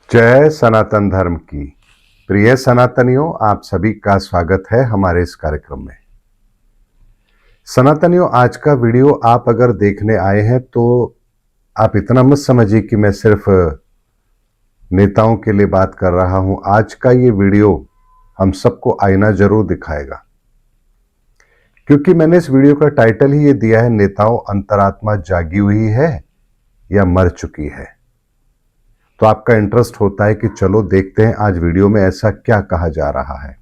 जय सनातन धर्म की। प्रिय सनातनियों, आप सभी का स्वागत है हमारे इस कार्यक्रम में। सनातनियों, आज का वीडियो आप अगर देखने आए हैं तो आप इतना मत समझिए कि मैं सिर्फ नेताओं के लिए बात कर रहा हूं। आज का ये वीडियो हम सबको आईना जरूर दिखाएगा, क्योंकि मैंने इस वीडियो का टाइटल ही ये दिया है, नेताओं अंतरात्मा जागी हुई है या मर चुकी है। तो आपका इंटरेस्ट होता है कि चलो देखते हैं आज वीडियो में ऐसा क्या कहा जा रहा है।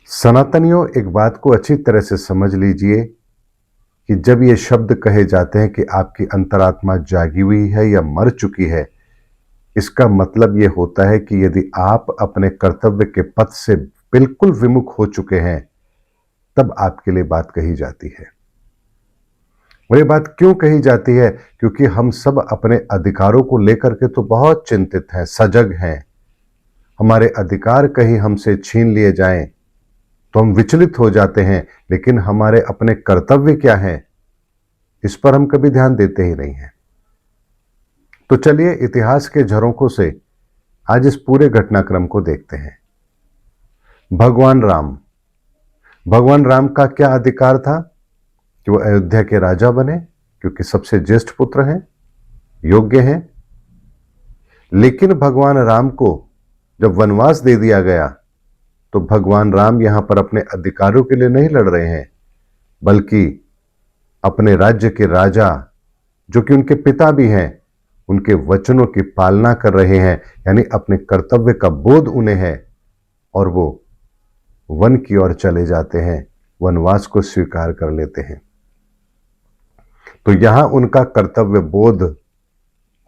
सनातनियों, एक बात को अच्छी तरह से समझ लीजिए कि जब ये शब्द कहे जाते हैं कि आपकी अंतरात्मा जागी हुई है या मर चुकी है, इसका मतलब ये होता है कि यदि आप अपने कर्तव्य के पथ से बिल्कुल विमुख हो चुके हैं, तब आपके लिए बात कही जाती है। और ये बात क्यों कही जाती है? क्योंकि हम सब अपने अधिकारों को लेकर के तो बहुत चिंतित हैं, सजग हैं। हमारे अधिकार कहीं हमसे छीन लिए जाएं तो हम विचलित हो जाते हैं, लेकिन हमारे अपने कर्तव्य क्या हैं, इस पर हम कभी ध्यान देते ही नहीं हैं। तो चलिए इतिहास के झरोकों से आज इस पूरे घटनाक्रम को देखते हैं। भगवान राम का क्या अधिकार था कि वो अयोध्या के राजा बने, क्योंकि सबसे ज्येष्ठ पुत्र हैं, योग्य हैं। लेकिन भगवान राम को जब वनवास दे दिया गया तो भगवान राम यहां पर अपने अधिकारों के लिए नहीं लड़ रहे हैं, बल्कि अपने राज्य के राजा, जो कि उनके पिता भी हैं, उनके वचनों की पालना कर रहे हैं। यानी अपने कर्तव्य का बोध उन्हें है और वो वन की ओर चले जाते हैं, वनवास को स्वीकार कर लेते हैं। तो यहां उनका कर्तव्य बोध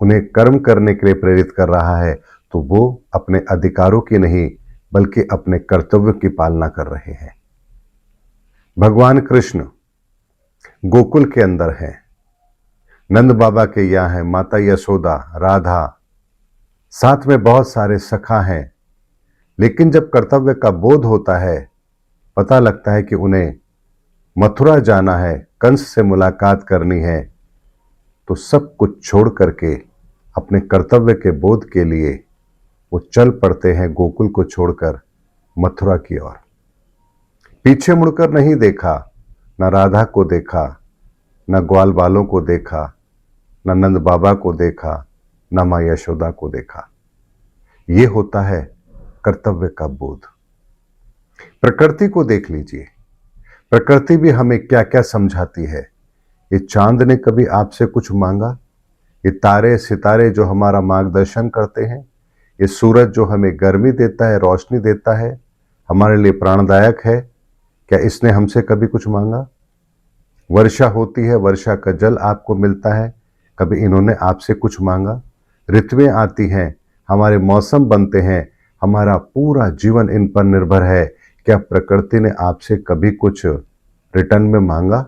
उन्हें कर्म करने के लिए प्रेरित कर रहा है, तो वो अपने अधिकारों की नहीं बल्कि अपने कर्तव्य की पालना कर रहे हैं। भगवान कृष्ण गोकुल के अंदर हैं, नंद बाबा के यहाँ है, माता यशोदा, राधा, साथ में बहुत सारे सखा हैं। लेकिन जब कर्तव्य का बोध होता है, पता लगता है कि उन्हें मथुरा जाना है, कंस से मुलाकात करनी है, तो सब कुछ छोड़ करके अपने कर्तव्य के बोध के लिए वो चल पड़ते हैं, गोकुल को छोड़कर मथुरा की ओर। पीछे मुड़कर नहीं देखा, न राधा को देखा, न ग्वाल बालों को देखा, न नंद बाबा को देखा, न मां यशोदा को देखा। ये होता है कर्तव्य का बोध। प्रकृति को देख लीजिए, प्रकृति भी हमें क्या क्या समझाती है। ये चांद ने कभी आपसे कुछ मांगा? ये तारे सितारे जो हमारा मार्गदर्शन करते हैं, ये सूरज जो हमें गर्मी देता है, रोशनी देता है, हमारे लिए प्राणदायक है, क्या इसने हमसे कभी कुछ मांगा? वर्षा होती है, वर्षा का जल आपको मिलता है, कभी इन्होंने आपसे कुछ मांगा? ऋतुएं आती हैं, हमारे मौसम बनते हैं, हमारा पूरा जीवन इन पर निर्भर है। क्या प्रकृति ने आपसे कभी कुछ रिटर्न में मांगा?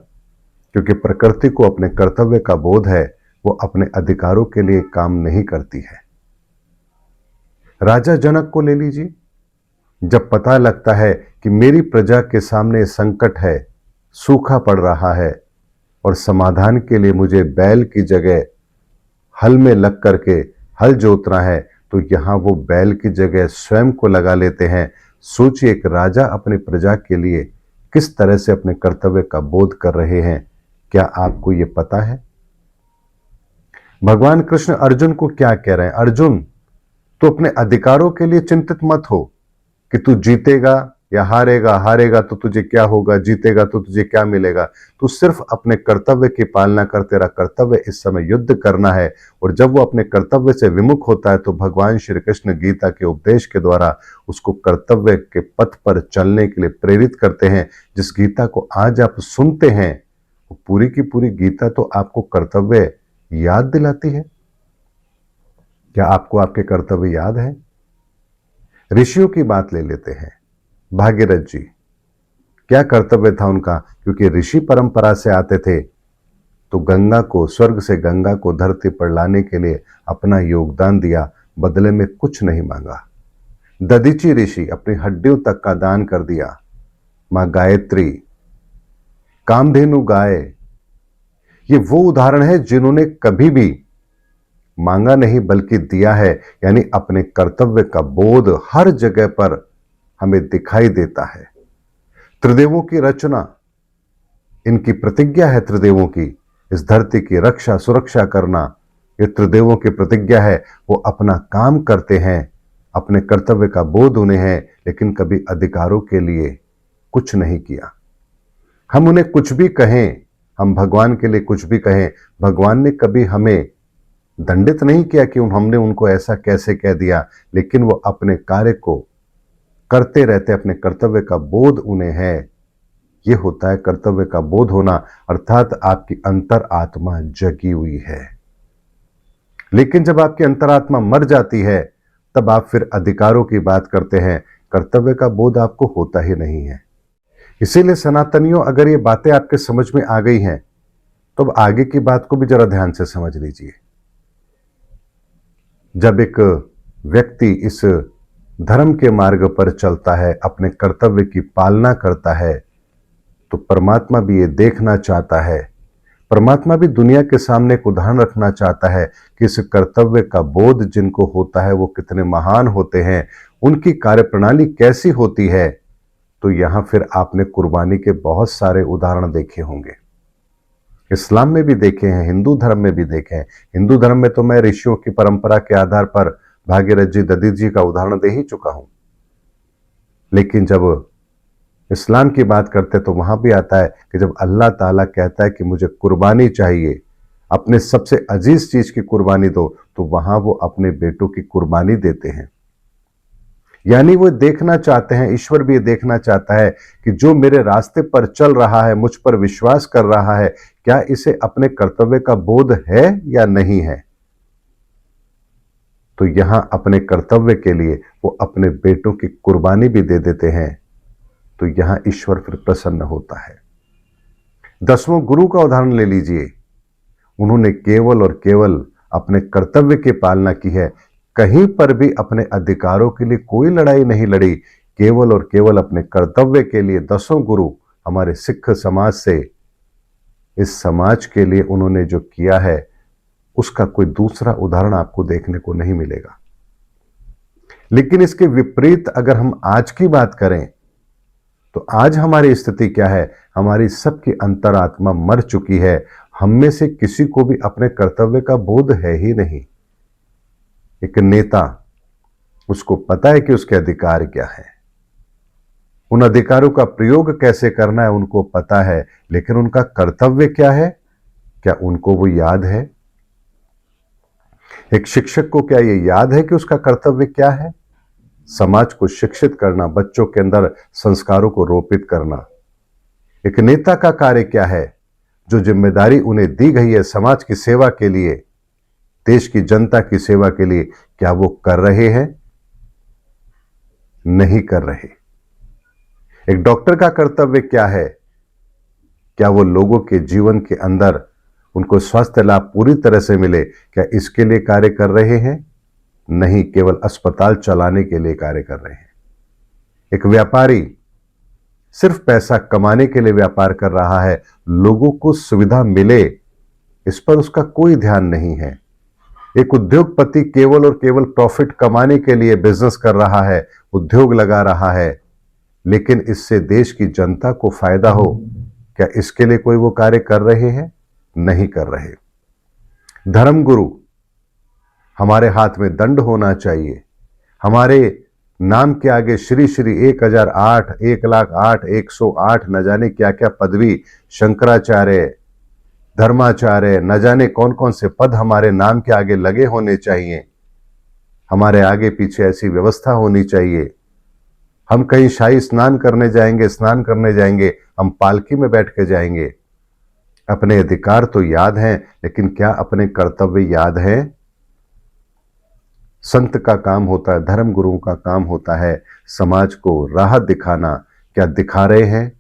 क्योंकि प्रकृति को अपने कर्तव्य का बोध है, वो अपने अधिकारों के लिए काम नहीं करती है। राजा जनक को ले लीजिए। जब पता लगता है कि मेरी प्रजा के सामने संकट है, सूखा पड़ रहा है और समाधान के लिए मुझे बैल की जगह हल में लग करके हल जोतना है, तो यहां वो बैल की जगह स्वयं को लगा लेते हैं। सोचिए, एक राजा अपनी प्रजा के लिए किस तरह से अपने कर्तव्य का बोध कर रहे हैं। क्या आपको ये पता है? भगवान कृष्ण अर्जुन को क्या कह रहे हैं? अर्जुन, तो अपने अधिकारों के लिए चिंतित मत हो कि तू जीतेगा या हारेगा, हारेगा तो तुझे क्या होगा, जीतेगा तो तुझे क्या मिलेगा। तू सिर्फ अपने कर्तव्य की पालना कर, तेरा कर्तव्य इस समय युद्ध करना है। और जब वो अपने कर्तव्य से विमुख होता है तो भगवान श्री कृष्ण गीता के उपदेश के द्वारा उसको कर्तव्य के पथ पर चलने के लिए प्रेरित करते हैं। जिस गीता को आज आप सुनते हैं, वो पूरी की पूरी गीता तो आपको कर्तव्य याद दिलाती है। क्या आपको आपके कर्तव्य याद है? ऋषियों की बात ले लेते हैं। भागीरथ जी, क्या कर्तव्य था उनका? क्योंकि ऋषि परंपरा से आते थे, तो गंगा को, स्वर्ग से गंगा को धरती पर लाने के लिए अपना योगदान दिया, बदले में कुछ नहीं मांगा। दधीची ऋषि अपनी हड्डियों तक का दान कर दिया। मां गायत्री, कामधेनु गाय, ये वो उदाहरण है जिन्होंने कभी भी मांगा नहीं बल्कि दिया है, यानी अपने कर्तव्य का बोध हर जगह पर हमें दिखाई देता है। त्रिदेवों की रचना, इनकी प्रतिज्ञा है त्रिदेवों की, इस धरती की रक्षा सुरक्षा करना, ये त्रिदेवों की प्रतिज्ञा है। वो अपना काम करते हैं, अपने कर्तव्य का बोध उन्हें है, लेकिन कभी अधिकारों के लिए कुछ नहीं किया। हम उन्हें कुछ भी कहें, हम भगवान के लिए कुछ भी कहें, भगवान ने कभी हमें दंडित नहीं किया कि हमने उनको ऐसा कैसे कह दिया, लेकिन वो अपने कार्य को करते रहते, अपने कर्तव्य का बोध उन्हें है। ये होता है कर्तव्य का बोध होना, अर्थात आपकी अंतर आत्मा जगी हुई है। लेकिन जब आपकी अंतरात्मा मर जाती है, तब आप फिर अधिकारों की बात करते हैं, कर्तव्य का बोध आपको होता ही नहीं है। इसीलिए सनातनियों, अगर ये बातें आपके समझ में आ गई हैं, तो अब आगे की बात को भी जरा ध्यान से समझ लीजिए। जब एक व्यक्ति इस धर्म के मार्ग पर चलता है, अपने कर्तव्य की पालना करता है, तो परमात्मा भी ये देखना चाहता है, परमात्मा भी दुनिया के सामने एक उदाहरण रखना चाहता है कि इस कर्तव्य का बोध जिनको होता है वो कितने महान होते हैं, उनकी कार्यप्रणाली कैसी होती है। तो यहां फिर आपने कुर्बानी के बहुत सारे उदाहरण देखे होंगे, इस्लाम में भी देखे हैं, हिंदू धर्म में भी देखे हैं। हिंदू धर्म में तो मैं ऋषियों की परंपरा के आधार पर भागीरथ जी, दधीच जी का उदाहरण दे ही चुका हूं। लेकिन जब इस्लाम की बात करते तो वहां भी आता है कि जब अल्लाह ताला कहता है कि मुझे कुर्बानी चाहिए, अपने सबसे अजीज चीज की कुर्बानी दो, तो वहां वो अपने बेटों की कुर्बानी देते हैं। यानी वो देखना चाहते हैं, ईश्वर भी ये देखना चाहता है कि जो मेरे रास्ते पर चल रहा है, मुझ पर विश्वास कर रहा है, क्या इसे अपने कर्तव्य का बोध है या नहीं है। तो यहां अपने कर्तव्य के लिए वो अपने बेटों की कुर्बानी भी दे देते हैं, तो यहां ईश्वर फिर प्रसन्न होता है। 10वें गुरु का उदाहरण ले लीजिए, उन्होंने केवल और केवल अपने कर्तव्य की पालना की है, कहीं पर भी अपने अधिकारों के लिए कोई लड़ाई नहीं लड़ी, केवल और केवल अपने कर्तव्य के लिए। 10वें गुरु हमारे सिख समाज से, इस समाज के लिए उन्होंने जो किया है, उसका कोई दूसरा उदाहरण आपको देखने को नहीं मिलेगा। लेकिन इसके विपरीत अगर हम आज की बात करें, तो आज हमारी स्थिति क्या है, हमारी सबकी अंतरात्मा मर चुकी है, हम में से किसी को भी अपने कर्तव्य का बोध है ही नहीं। एक नेता, उसको पता है कि उसके अधिकार क्या है, उन अधिकारों का प्रयोग कैसे करना है उनको पता है, लेकिन उनका कर्तव्य क्या है, क्या उनको वो याद है। एक शिक्षक को क्या ये याद है कि उसका कर्तव्य क्या है, समाज को शिक्षित करना, बच्चों के अंदर संस्कारों को रोपित करना। एक नेता का कार्य क्या है, जो जिम्मेदारी उन्हें दी गई है समाज की सेवा के लिए, देश की जनता की सेवा के लिए, क्या वो कर रहे हैं, नहीं कर रहे। एक डॉक्टर का कर्तव्य क्या है, क्या वो लोगों के जीवन के अंदर उनको स्वास्थ्य लाभ पूरी तरह से मिले, क्या इसके लिए कार्य कर रहे हैं, नहीं, केवल अस्पताल चलाने के लिए कार्य कर रहे हैं। एक व्यापारी सिर्फ पैसा कमाने के लिए व्यापार कर रहा है, लोगों को सुविधा मिले इस पर उसका कोई ध्यान नहीं है। एक उद्योगपति केवल और केवल प्रॉफिट कमाने के लिए बिजनेस कर रहा है, उद्योग लगा रहा है, लेकिन इससे देश की जनता को फायदा हो, क्या इसके लिए कोई वो कार्य कर रहे हैं, नहीं कर रहे। धर्मगुरु, हमारे हाथ में दंड होना चाहिए, हमारे नाम के आगे श्री श्री 1008, 1,08, 108 न जाने क्या क्या पदवी, शंकराचार्य, धर्माचार्य, न जाने कौन कौन से पद हमारे नाम के आगे लगे होने चाहिए। हमारे आगे पीछे ऐसी व्यवस्था होनी चाहिए। हम कहीं शाही स्नान करने जाएंगे, हम पालकी में बैठ के जाएंगे। अपने अधिकार तो याद हैं, लेकिन क्या अपने कर्तव्य याद हैं। संत का काम होता है, धर्म गुरुओं का काम होता है समाज को राह दिखाना, क्या दिखा रहे हैं।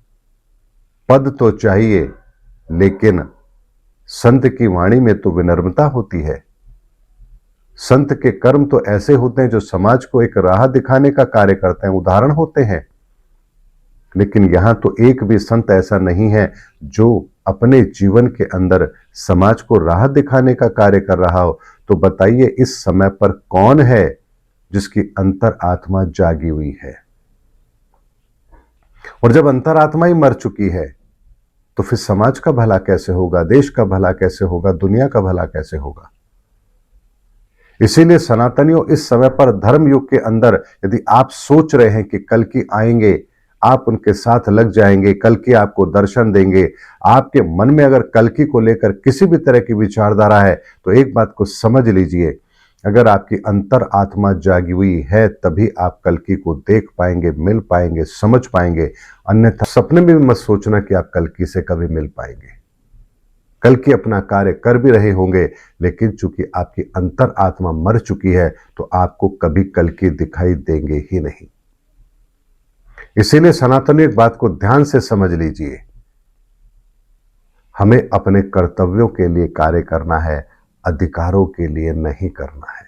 पद तो चाहिए, लेकिन संत की वाणी में तो विनम्रता होती है। संत के कर्म तो ऐसे होते हैं जो समाज को एक राह दिखाने का कार्य करते हैं, उदाहरण होते हैं। लेकिन यहां तो एक भी संत ऐसा नहीं है जो अपने जीवन के अंदर समाज को राह दिखाने का कार्य कर रहा हो, तो बताइए इस समय पर कौन है जिसकी अंतरात्मा जागी हुई है? और जब अंतरात्मा ही मर चुकी है तो फिर समाज का भला कैसे होगा, देश का भला कैसे होगा, दुनिया का भला कैसे होगा? इसीलिए सनातनियों, इस समय पर धर्म युग के अंदर यदि आप सोच रहे हैं कि कल की आएंगे, आप उनके साथ लग जाएंगे, कल की आपको दर्शन देंगे, आपके मन में अगर कल की को लेकर किसी भी तरह की विचारधारा है, तो एक बात को समझ लीजिए, अगर आपकी अंतर आत्मा जागी हुई है तभी आप कल की को देख पाएंगे, मिल पाएंगे, समझ पाएंगे। अन्यथा सपने में भी मत सोचना कि आप कल की से कभी मिल पाएंगे। कल की अपना कार्य कर भी रहे होंगे, लेकिन चूंकि आपकी अंतर आत्मा मर चुकी है तो आपको कभी कल की दिखाई देंगे ही नहीं। इसीलिए सनातनी एक बात को ध्यान से समझ लीजिए, हमें अपने कर्तव्यों के लिए कार्य करना है, अधिकारों के लिए नहीं करना है।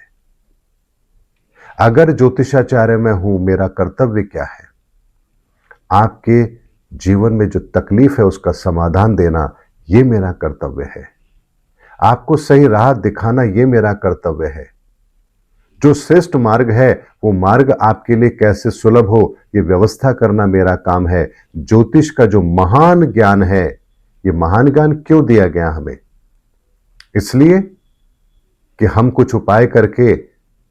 अगर ज्योतिषाचार्य में हूं, मेरा कर्तव्य क्या है? आपके जीवन में जो तकलीफ है उसका समाधान देना, ये मेरा कर्तव्य है। आपको सही राह दिखाना, ये मेरा कर्तव्य है। जो श्रेष्ठ मार्ग है वो मार्ग आपके लिए कैसे सुलभ हो, ये व्यवस्था करना मेरा काम है। ज्योतिष का जो महान ज्ञान है, ये महान ज्ञान क्यों दिया गया हमें? इसलिए कि हम कुछ उपाय करके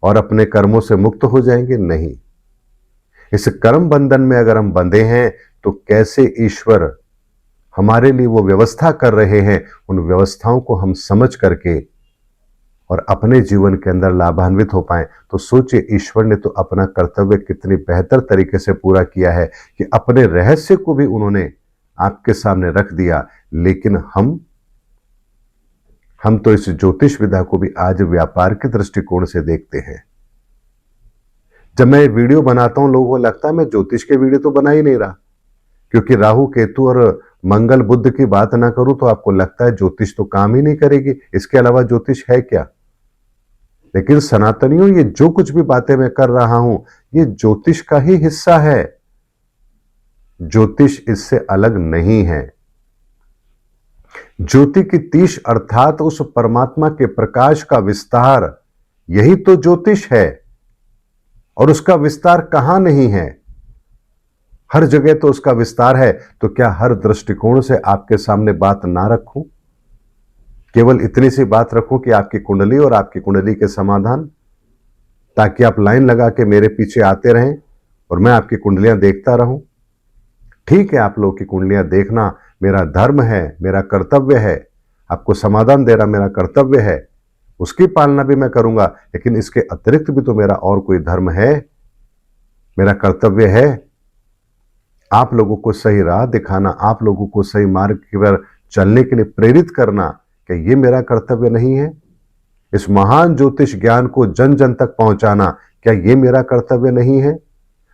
और अपने कर्मों से मुक्त हो जाएंगे? नहीं। इस कर्म बंधन में अगर हम बंधे हैं तो कैसे ईश्वर हमारे लिए वो व्यवस्था कर रहे हैं, उन व्यवस्थाओं को हम समझ करके और अपने जीवन के अंदर लाभान्वित हो पाए। तो सोचिए, ईश्वर ने तो अपना कर्तव्य कितनी बेहतर तरीके से पूरा किया है कि अपने रहस्य को भी उन्होंने आपके सामने रख दिया। लेकिन हम तो इस ज्योतिष विद्या को भी आज व्यापार के दृष्टिकोण से देखते हैं। जब मैं वीडियो बनाता हूं, लोगों को लगता है मैं ज्योतिष के वीडियो तो बना ही नहीं रहा, क्योंकि राहु केतु और मंगल बुध की बात ना करूं तो आपको लगता है ज्योतिष तो काम ही नहीं करेगी, इसके अलावा ज्योतिष है क्या? लेकिन सनातनियों, ये जो कुछ भी बातें मैं कर रहा हूं, ये ज्योतिष का ही हिस्सा है। ज्योतिष इससे अलग नहीं है। ज्योति की तीश अर्थात उस परमात्मा के प्रकाश का विस्तार, यही तो ज्योतिष है। और उसका विस्तार कहां नहीं है? हर जगह तो उसका विस्तार है। तो क्या हर दृष्टिकोण से आपके सामने बात ना रखूं? केवल इतनी सी बात रखूं कि आपकी कुंडली और आपकी कुंडली के समाधान, ताकि आप लाइन लगा के मेरे पीछे आते रहें और मैं आपकी कुंडलियां देखता रहूं? ठीक है, आप लोगों की कुंडलियां देखना मेरा धर्म है, मेरा कर्तव्य है। आपको समाधान देना मेरा कर्तव्य है, उसकी पालना भी मैं करूंगा। लेकिन इसके अतिरिक्त भी तो मेरा और कोई धर्म है, मेरा कर्तव्य है आप लोगों को सही राह दिखाना, आप लोगों को सही मार्ग पर चलने के लिए प्रेरित करना। क्या ये मेरा कर्तव्य नहीं है? इस महान ज्योतिष ज्ञान को जन जन तक पहुंचाना, क्या ये मेरा कर्तव्य नहीं है?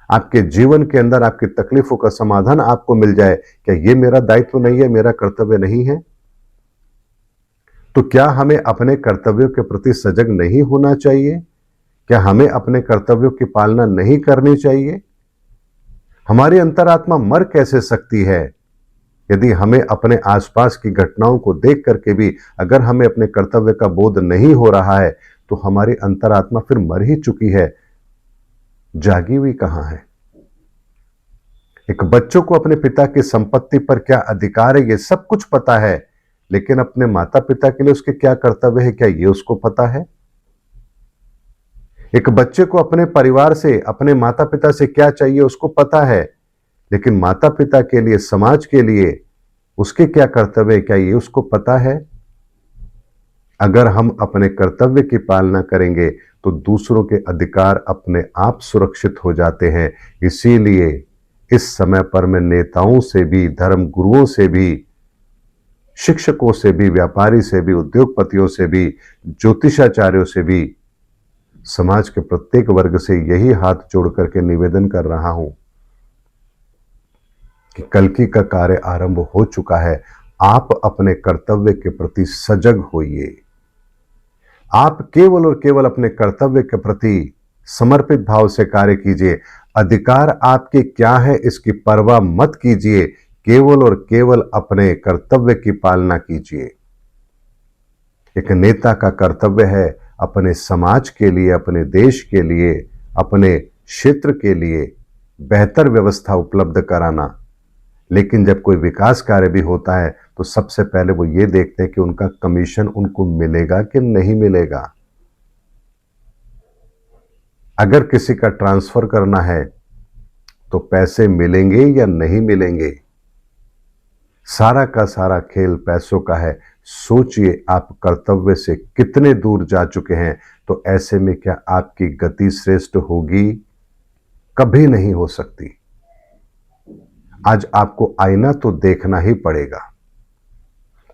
आपके जीवन के अंदर आपकी तकलीफों का समाधान आपको मिल जाए, क्या ये मेरा दायित्व नहीं है, मेरा कर्तव्य नहीं है? तो क्या हमें अपने कर्तव्यों के प्रति सजग नहीं होना चाहिए? क्या हमें अपने कर्तव्यों की पालना नहीं करनी चाहिए? हमारी अंतरात्मा मर कैसे सकती है? यदि हमें अपने आसपास की घटनाओं को देख करके भी अगर हमें अपने कर्तव्य का बोध नहीं हो रहा है, तो हमारी अंतरात्मा फिर मर ही चुकी है, जागी हुई कहां है? एक बच्चों को अपने पिता की संपत्ति पर क्या अधिकार है, ये सब कुछ पता है, लेकिन अपने माता पिता के लिए उसके क्या कर्तव्य है, क्या ये उसको पता है? एक बच्चे को अपने परिवार से, अपने माता पिता से क्या चाहिए उसको पता है, लेकिन माता पिता के लिए, समाज के लिए उसके क्या कर्तव्य है, क्या ये उसको पता है? अगर हम अपने कर्तव्य की पालना करेंगे तो दूसरों के अधिकार अपने आप सुरक्षित हो जाते हैं। इसीलिए इस समय पर मैं नेताओं से भी, धर्म गुरुओं से भी, शिक्षकों से भी, व्यापारी से भी, उद्योगपतियों से भी, ज्योतिषाचार्यों से भी, समाज के प्रत्येक वर्ग से यही हाथ जोड़ करके निवेदन कर रहा हूं कि कल्कि का कार्य आरंभ हो चुका है। आप अपने कर्तव्य के प्रति सजग होइए। आप केवल और केवल अपने कर्तव्य के प्रति समर्पित भाव से कार्य कीजिए। अधिकार आपके क्या है इसकी परवाह मत कीजिए, केवल और केवल अपने कर्तव्य की पालना कीजिए। एक नेता का कर्तव्य है अपने समाज के लिए, अपने देश के लिए, अपने क्षेत्र के लिए बेहतर व्यवस्था उपलब्ध कराना। लेकिन जब कोई विकास कार्य भी होता है तो सबसे पहले वो ये देखते हैं कि उनका कमीशन उनको मिलेगा कि नहीं मिलेगा। अगर किसी का ट्रांसफर करना है तो पैसे मिलेंगे या नहीं मिलेंगे। सारा का सारा खेल पैसों का है। सोचिए आप कर्तव्य से कितने दूर जा चुके हैं, तो ऐसे में क्या आपकी गति श्रेष्ठ होगी? कभी नहीं हो सकती। आज आपको आईना तो देखना ही पड़ेगा,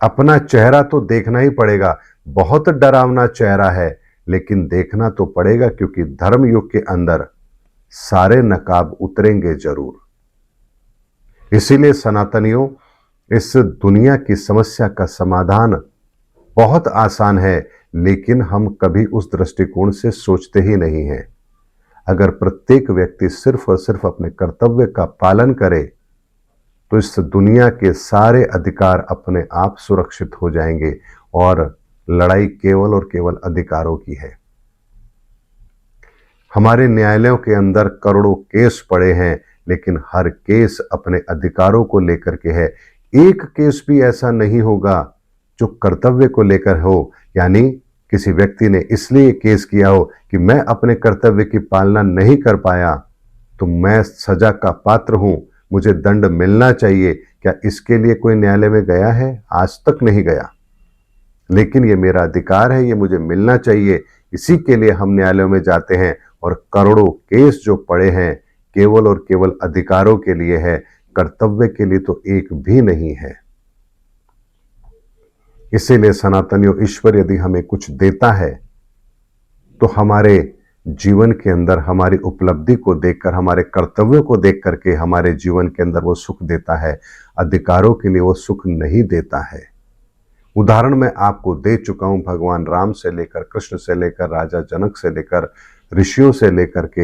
अपना चेहरा तो देखना ही पड़ेगा। बहुत डरावना चेहरा है, लेकिन देखना तो पड़ेगा, क्योंकि धर्म युग के अंदर सारे नकाब उतरेंगे जरूर। इसीलिए सनातनियों, इस दुनिया की समस्या का समाधान बहुत आसान है, लेकिन हम कभी उस दृष्टिकोण से सोचते ही नहीं हैं। अगर प्रत्येक व्यक्ति सिर्फ और सिर्फ अपने कर्तव्य का पालन करे तो इस दुनिया के सारे अधिकार अपने आप सुरक्षित हो जाएंगे, और लड़ाई केवल और केवल अधिकारों की है। हमारे न्यायालयों के अंदर करोड़ों केस पड़े हैं, लेकिन हर केस अपने अधिकारों को लेकर के है। एक केस भी ऐसा नहीं होगा जो कर्तव्य को लेकर हो, यानी किसी व्यक्ति ने इसलिए केस किया हो कि मैं अपने कर्तव्य की पालना नहीं कर पाया तो मैं सजा का पात्र हूं, मुझे दंड मिलना चाहिए। क्या इसके लिए कोई न्यायालय में गया है? आज तक नहीं गया। लेकिन ये मेरा अधिकार है, ये मुझे मिलना चाहिए, इसी के लिए हम न्यायालयों में जाते हैं। और करोड़ों केस जो पड़े हैं केवल और केवल अधिकारों के लिए है, कर्तव्य के लिए तो एक भी नहीं है। इसीलिए सनातनियों, ईश्वर यदि हमें कुछ देता है तो हमारे जीवन के अंदर हमारी उपलब्धि को देखकर, हमारे कर्तव्यों को देख करके हमारे जीवन के अंदर वो सुख देता है। अधिकारों के लिए वो सुख नहीं देता है। उदाहरण मैं आपको दे चुका हूं, भगवान राम से लेकर, कृष्ण से लेकर, राजा जनक से लेकर, ऋषियों से लेकर के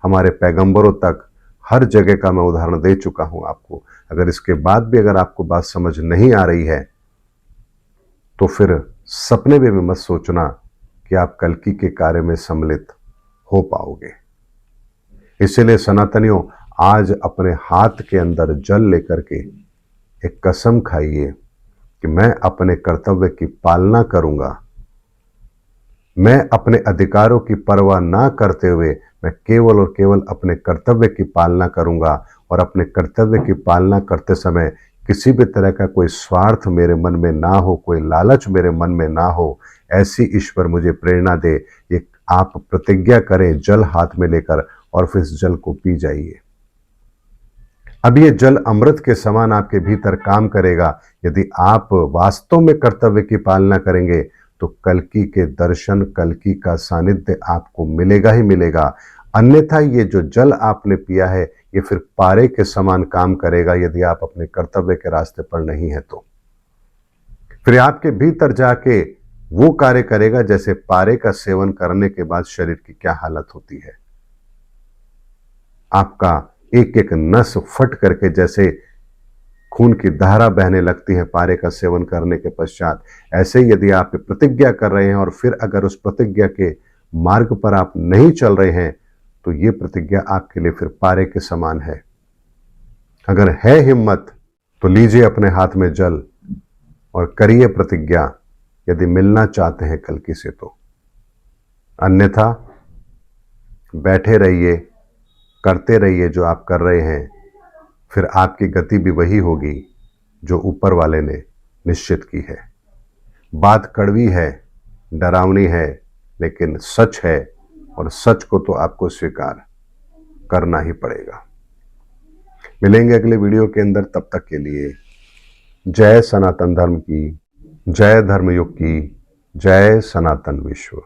हमारे पैगंबरों तक, हर जगह का मैं उदाहरण दे चुका हूं आपको। अगर इसके बाद भी अगर आपको बात समझ नहीं आ रही है तो फिर सपने में भी मत सोचना कि आप कल्कि के कार्य में सम्मिलित हो पाओगे। इसलिए सनातनियों, आज अपने हाथ के अंदर जल लेकर के एक कसम खाइए कि मैं अपने कर्तव्य की पालना करूंगा। मैं अपने अधिकारों की परवाह ना करते हुए मैं केवल और केवल अपने कर्तव्य की पालना करूंगा। और अपने कर्तव्य की पालना करते समय किसी भी तरह का कोई स्वार्थ मेरे मन में ना हो, कोई लालच मेरे मन में ना हो, ऐसी ईश्वर मुझे प्रेरणा दे। ये आप प्रतिज्ञा करें जल हाथ में लेकर, और फिर इस जल को पी जाइए। अब ये जल अमृत के समान आपके भीतर काम करेगा। यदि आप वास्तव में कर्तव्य की पालना करेंगे तो कल्कि के दर्शन, कल्कि का सानिध्य आपको मिलेगा ही मिलेगा। अन्यथा ये जो जल आपने पिया है ये फिर पारे के समान काम करेगा, यदि आप अपने कर्तव्य के रास्ते पर नहीं है तो फिर आपके भीतर जाके वो कार्य करेगा जैसे पारे का सेवन करने के बाद शरीर की क्या हालत होती है। आपका एक एक नस फट करके जैसे खून की धारा बहने लगती है पारे का सेवन करने के पश्चात, ऐसे यदि आप प्रतिज्ञा कर रहे हैं और फिर अगर उस प्रतिज्ञा के मार्ग पर आप नहीं चल रहे हैं तो ये प्रतिज्ञा आपके लिए फिर पारे के समान है। अगर है हिम्मत तो लीजिए अपने हाथ में जल और करिए प्रतिज्ञा, यदि मिलना चाहते हैं कल्कि से तो। अन्यथा बैठे रहिए, करते रहिए जो आप कर रहे हैं, फिर आपकी गति भी वही होगी जो ऊपर वाले ने निश्चित की है। बात कड़वी है, डरावनी है, लेकिन सच है, और सच को तो आपको स्वीकार करना ही पड़ेगा। मिलेंगे अगले वीडियो के अंदर, तब तक के लिए जय सनातन धर्म की, जय धर्मयुग की, जय सनातन विश्व।